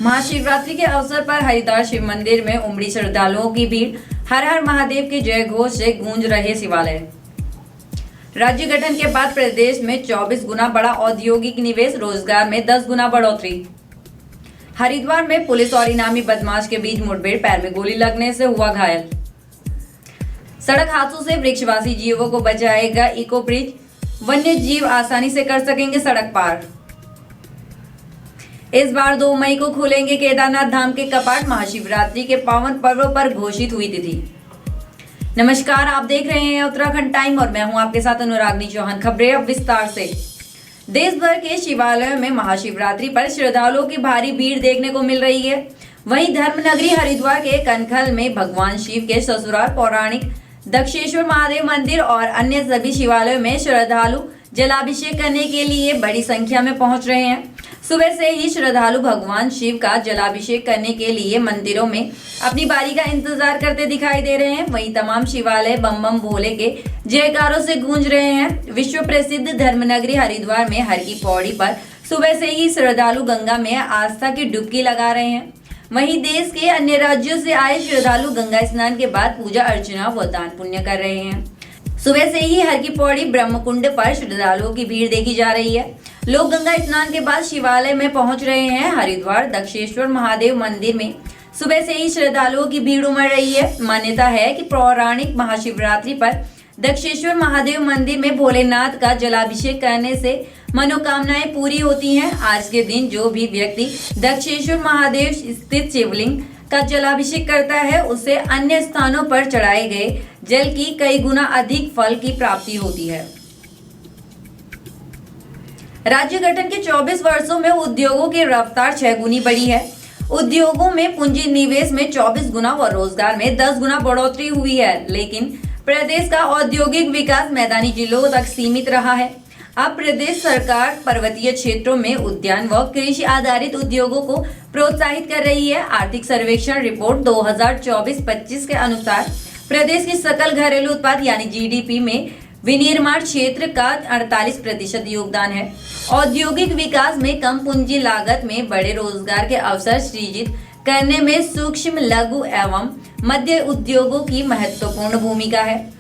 महाशिवरात्रि के अवसर पर हरिद्वार शिव मंदिर में उमड़ी श्रद्धालुओं की भीड़। हर हर महादेव के जय घोष से गूंज रहे शिवालय। राज्य गठन के बाद प्रदेश में 24 गुना बढ़ा औद्योगिक निवेश, रोजगार में 10 गुना बढ़ोतरी। हरिद्वार में पुलिस और इनामी बदमाश के बीच मुठभेड़, पैर में गोली लगने से हुआ घायल। सड़क हादसों से वृक्षवासी जीवों को बचाएगा इको ब्रिज, वन्य जीव आसानी से कर सकेंगे सड़क पार। इस बार 2 मई को खुलेंगे केदारनाथ धाम के कपाट, महाशिवरात्रि के पावन पर्व पर घोषित हुई तिथि। नमस्कार, आप देख रहे हैं उत्तराखंड टाइम और मैं हूं आपके साथ अनुरागनी चौहान। खबरें अब विस्तार से। देश भर के शिवालयों में महाशिवरात्रि पर श्रद्धालुओं की भारी भीड़ देखने को मिल रही है। वहीं धर्मनगरी हरिद्वार के कनखल में भगवान शिव के ससुराल पौराणिक दक्षेश्वर महादेव मंदिर और अन्य सभी शिवालयों में श्रद्धालु जलाभिषेक करने के लिए बड़ी संख्या में पहुंच रहे हैं। सुबह से ही श्रद्धालु भगवान शिव का जलाभिषेक करने के लिए मंदिरों में अपनी बारी का इंतजार करते दिखाई दे रहे हैं। वहीं तमाम शिवालय बम बम भोले के जयकारों से गूंज रहे हैं। विश्व प्रसिद्ध धर्मनगरी हरिद्वार में हर की पौड़ी पर सुबह से ही श्रद्धालु गंगा में आस्था की डुबकी लगा रहे हैं। वहीं देश के अन्य राज्यों से आए श्रद्धालु गंगा स्नान के बाद पूजा अर्चना व दान पुण्य कर रहे हैं। सुबह से ही हर की पौड़ी ब्रह्मकुंड पर श्रद्धालुओं की भीड़ देखी जा रही है। लोग गंगा स्नान के बाद शिवालय में पहुंच रहे हैं। हरिद्वार दक्षेश्वर महादेव मंदिर में सुबह से ही श्रद्धालुओं की भीड़ उमड़ रही है। मान्यता है कि पौराणिक महाशिवरात्रि पर दक्षेश्वर महादेव मंदिर में भोलेनाथ का जलाभिषेक करने से मनोकामनाएं पूरी होती हैं। आज के दिन जो भी व्यक्ति दक्षेश्वर महादेव स्थित शिवलिंग का जलाभिषेक करता है उसे अन्य स्थानों पर चढ़ाए गए जल की कई गुना अधिक फल की प्राप्ति होती है। राज्य गठन के 24 वर्षों में उद्योगों की रफ्तार 6 गुनी बढ़ी है। उद्योगों में पूंजी निवेश में 24 गुना व रोजगार में 10 गुना बढ़ोतरी हुई है। लेकिन प्रदेश का औद्योगिक विकास मैदानी जिलों तक सीमित रहा है। अब प्रदेश सरकार पर्वतीय क्षेत्रों में उद्यान व कृषि आधारित उद्योगों को प्रोत्साहित कर रही है। आर्थिक सर्वेक्षण रिपोर्ट 2024-25 के अनुसार प्रदेश की सकल घरेलू उत्पाद यानी जीडीपी में विनिर्माण क्षेत्र का 48% योगदान है। औद्योगिक विकास में कम पूंजी लागत में बड़े रोजगार के अवसर सृजित करने में सूक्ष्म, लघु एवं मध्य उद्योगों की महत्वपूर्ण भूमिका है।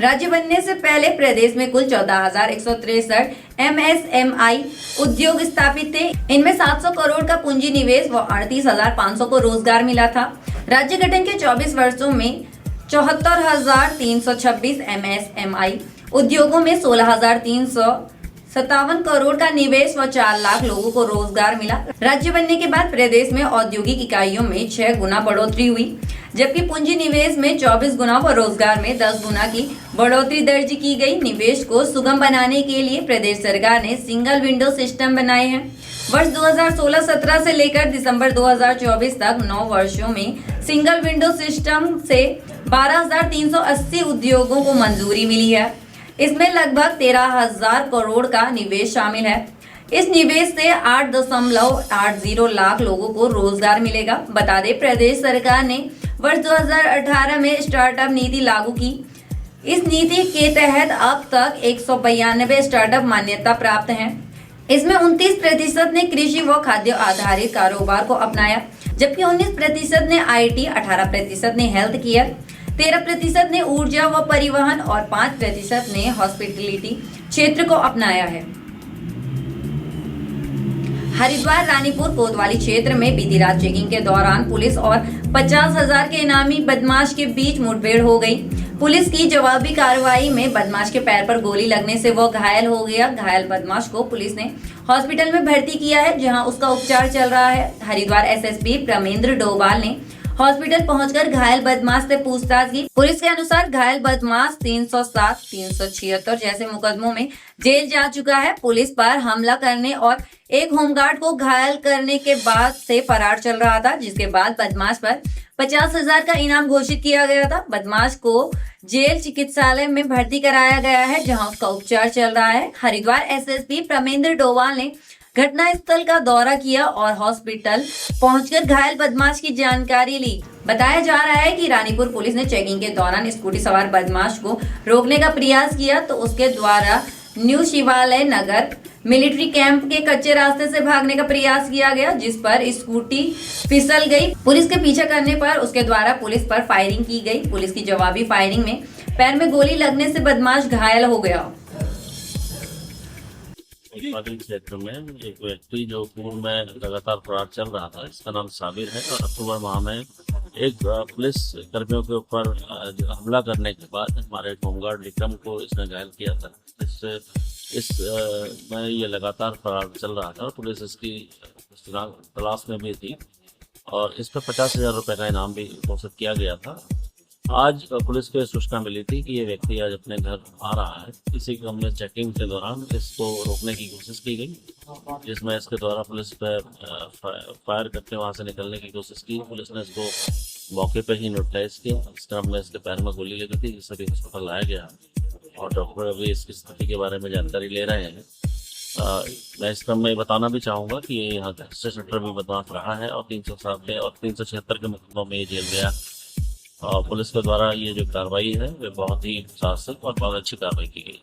राज्य बनने से पहले प्रदेश में कुल 14,163 एमएसएमई उद्योग स्थापित थे। इनमें 700 करोड़ का पूंजी निवेश व 38,500 को रोजगार मिला था। राज्य गठन के 24 वर्षों में 74,326 एमएसएमई उद्योगों में 16,357 करोड़ का निवेश व 4 लाख लोगों को रोजगार मिला। राज्य बनने के बाद प्रदेश में औद्योगिक इकाइयों में 6 गुना बढ़ोतरी हुई, जबकि पूंजी निवेश में 24 गुना व रोजगार में 10 गुना की बढ़ोतरी दर्ज की गई। निवेश को सुगम बनाने के लिए प्रदेश सरकार ने सिंगल विंडो सिस्टम बनाए हैं। वर्ष 2016-17 से लेकर दिसंबर 2024 तक 9 वर्षों में सिंगल विंडो सिस्टम से 12,380 उद्योगों को मंजूरी मिली है। इसमें लगभग 13,000 करोड़ का निवेश शामिल है। इस निवेश से 8.80 लाख लोगों को रोजगार मिलेगा। बता दें, प्रदेश सरकार ने वर्ष 2018 में स्टार्टअप नीति लागू की। इस नीति के तहत अब तक 192 स्टार्टअप मान्यता प्राप्त हैं। इसमें 29% ने कृषि व खाद्य आधारित कारोबार को अपनाया, जबकि 19% ने आईटी, 18% ने हेल्थ केयर, 13% ने ऊर्जा व परिवहन और 5% ने हॉस्पिटलिटी क्षेत्र को अपनाया है। हरिद्वार रानीपुर कोतवाली क्षेत्र में बीती रात चेकिंग के दौरान पुलिस और 50,000 के इनामी बदमाश के बीच मुठभेड़ हो गई। पुलिस की जवाबी कार्रवाई में बदमाश के पैर पर गोली लगने से वो घायल हो गया। घायल बदमाश को पुलिस ने हॉस्पिटल में भर्ती किया है, जहां उसका उपचार चल रहा है। हरिद्वार एसएसपी प्रमेंद्र डोभाल ने हॉस्पिटल पहुंचकर घायल बदमाश से पूछताछ की। पुलिस के अनुसार घायल बदमाश 307, 376 जैसे मुकदमों में जेल जा चुका है। पुलिस पर हमला करने और एक होमगार्ड को घायल करने के बाद से फरार चल रहा था, जिसके बाद बदमाश पर 50,000 का इनाम घोषित किया गया था। बदमाश को जेल चिकित्सालय में भर्ती कराया गया है, जहां उसका उपचार चल रहा है। हरिद्वार एसएसपी प्रमेंद्र डोभाल ने घटनास्थल का दौरा किया और हॉस्पिटल पहुंचकर घायल बदमाश की जानकारी ली। बताया जा रहा है कि रानीपुर पुलिस ने चेकिंग के दौरान स्कूटी सवार बदमाश को रोकने का प्रयास किया तो उसके द्वारा न्यू शिवालय नगर मिलिट्री कैंप के कच्चे रास्ते से भागने का प्रयास किया गया, जिस पर स्कूटी फिसल गई। पुलिस के पीछे करने पर उसके द्वारा पुलिस पर फायरिंग की गई। पुलिस की जवाबी फायरिंग में पैर में गोली लगने से बदमाश घायल हो गया। उत्पादन क्षेत्र में एक व्यक्ति जो पूर्व में लगातार फरार चल रहा था, इसका नाम साबिर है और अक्टूबर माह में एक पुलिस कर्मियों के ऊपर हमला करने के बाद हमारे होमगार्ड विक्रम को इसने घायल किया था। में ये लगातार फरार चल रहा था और पुलिस इसकी तलाश में भी थी और इस पर 50,000 रुपये का इनाम भी घोषित किया गया था। आज पुलिस को सूचना मिली थी कि ये व्यक्ति आज अपने घर आ रहा है। इसी को हमने चेकिंग के दौरान इसको रोकने की कोशिश की गई, जिसमें इसके द्वारा पुलिस पर फायर करके वहां से निकलने की कोशिश की। पुलिस ने इसको मौके पर ही न्यूट्रलाइज किया। इस क्रम में इसके पैर में गोली लगी थी, जिससे भी अस्पताल लाया गया और डॉक्टर अभी इसकी स्थिति के बारे में जानकारी ले रहे हैं। मैं इस क्रम में बताना भी चाहूँगा कि ये यहाँ का सेक्टर भी बदमाश रहा है और 307 और 376 के मुकदमों में ये जेल गया। और पुलिस के द्वारा ये जो कार्रवाई है वे बहुत ही साहसिक और बहुत अच्छी कार्रवाई की गई।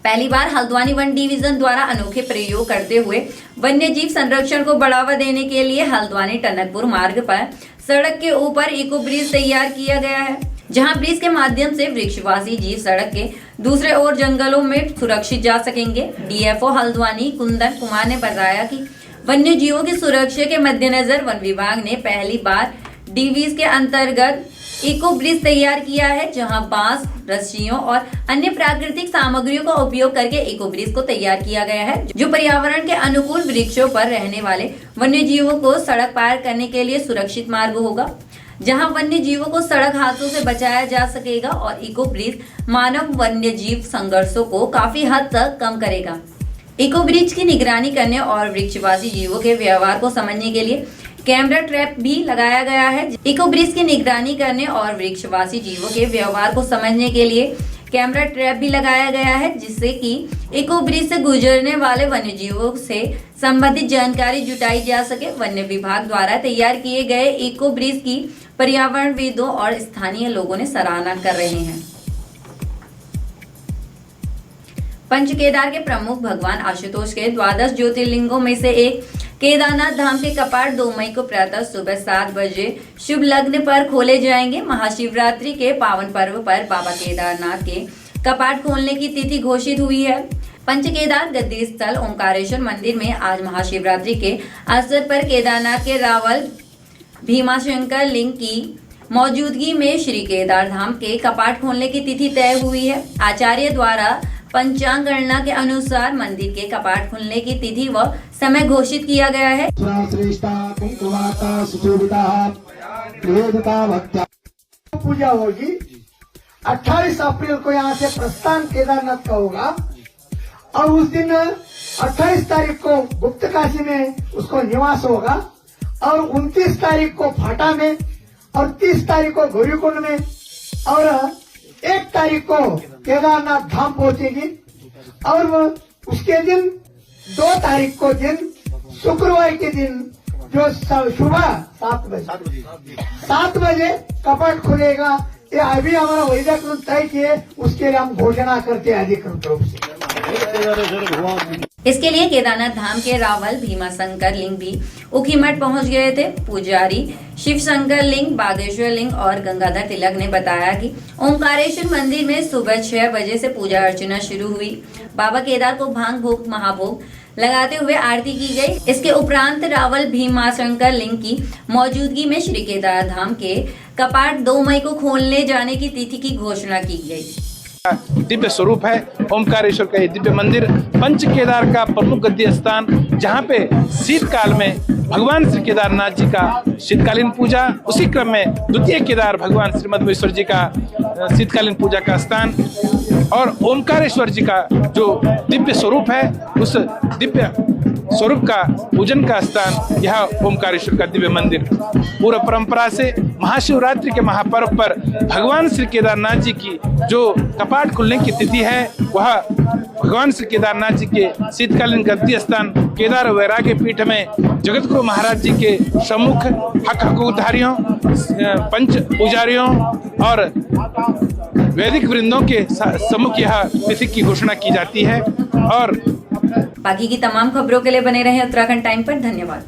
पहली बार हल्द्वानी वन डिवीजन द्वारा अनोखे प्रयोग करते हुए वन्य जीव संरक्षण को बढ़ावा देने के लिए हल्द्वानी टनकपुर मार्ग पर सड़क के ऊपर इको ब्रिज तैयार किया गया है, जहां ब्रिज के माध्यम से वृक्षवासी जीव सड़क के दूसरे ओर जंगलों में सुरक्षित जा सकेंगे। डीएफओ हल्द्वानी कुंदन कुमार ने बताया कि वन्य जीवों की सुरक्षा के मद्देनजर वन विभाग ने पहली बार डीवीज के अंतर्गत इको ब्रिज तैयार किया है, जहां बांस, रस्सियों और अन्य प्राकृतिक सामग्रियों का उपयोग करके इको ब्रिज को तैयार किया गया है, जो पर्यावरण के अनुकूल वृक्षों पर रहने वाले वन्य जीवों को सड़क पार करने के लिए सुरक्षित मार्ग होगा, जहां वन्य जीवों को सड़क हादसों से बचाया जा सकेगा और इको ब्रिज मानव वन्य जीव संघर्षों को काफी हद तक कम करेगा। इको ब्रिज की निगरानी करने और वृक्षवासी जीवों के व्यवहार को समझने के लिए कैमरा ट्रैप भी लगाया गया है। इको ब्रिज की निगरानी करने और वृक्षवासी जीवों के व्यवहार को समझने के लिए कैमरा ट्रैप भी लगाया गया है, जिससे कि इको ब्रिज से गुजरने वाले वन्य जीवों से संबंधित जानकारी जुटाई जा सके। वन्य विभाग द्वारा तैयार किए गए इको ब्रिज की पर्यावरणविदों और स्थानीय लोगों ने सराहना कर रहे हैं। पंच केदार के प्रमुख भगवान आशुतोष के द्वादश ज्योतिर्लिंगों में से एक केदारनाथ धाम के कपाट 2 मई को प्रातः सुबह 7 बजे शुभ लग्न पर खोले जाएंगे। महाशिवरात्रि के पावन पर्व पर बाबा केदारनाथ के कपाट खोलने की तिथि घोषित हुई है। पंच केदार गद्दी स्थल ओंकारेश्वर मंदिर में आज महाशिवरात्रि के अवसर पर केदारनाथ के रावल भीमाशंकर लिंग की मौजूदगी में श्री केदार धाम के कपाट खोलने की तिथि तय हुई है। आचार्य द्वारा पंचांग गणना के अनुसार मंदिर के कपाट खुलने की तिथि व समय घोषित किया गया है। पूजा होगी 28 अप्रैल को यहाँ से प्रस्थान केदारनाथ का होगा और उस दिन 28 तारीख को गुप्त काशी में उसको निवास होगा और 29 तारीख को फाटा में और 30 तारीख को गौरीकुंड में और 1 तारीख को केदारनाथ धाम पहुंचेगी और उसके दिन 2 तारीख को दिन शुक्रवार के दिन जो सुबह 7 बजे कपाट खुलेगा। ये अभी हमारा वैदिक तय किए, उसके लिए हम घोषणा करते हैं अधिकृत रूप से। इसके लिए केदारनाथ धाम के रावल भीमाशंकर लिंग भी उखीमठ पहुंच गए थे। पुजारी शिव शंकर लिंग, बागेश्वर लिंग और गंगाधर तिलक ने बताया कि ओंकारेश्वर मंदिर में सुबह 6 बजे से पूजा अर्चना शुरू हुई। बाबा केदार को भांग भोग महाभोग लगाते हुए आरती की गई। इसके उपरांत रावल भीमाशंकर लिंग की मौजूदगी में श्री केदार धाम के कपाट 2 मई को खोलने जाने की तिथि की घोषणा की गई। दिव्य स्वरूप है ओमकारेश्वर का ये दिव्य मंदिर, पंच केदार का प्रमुख गद्दी स्थान, जहाँ पे शीतकाल में भगवान श्री केदारनाथ जी का शीतकालीन पूजा, उसी क्रम में द्वितीय केदार भगवान श्री मधुमेश्वर जी का शीतकालीन पूजा का स्थान और ओमकारेश्वर जी का जो दिव्य स्वरूप है उस दिव्य स्वरूप का पूजन का स्थान यह ओमकारेश्वर का दिव्य मंदिर। पूर्व परंपरा से महाशिवरात्रि के महापर्व पर भगवान श्री केदारनाथ जी की जो कपाट खुलने की तिथि है वह भगवान श्री केदारनाथ जी के शीतकालीन गद्दी स्थान केदार वैराग्य पीठ में जगत गुरु महाराज जी के सम्मुख हकधारियों, पंच पुजारियों और वैदिक वृंदों के सम्मुख यह तिथि की घोषणा की जाती है और बाकी की तमाम खबरों के लिए बने रहें उत्तराखंड टाइम पर। धन्यवाद।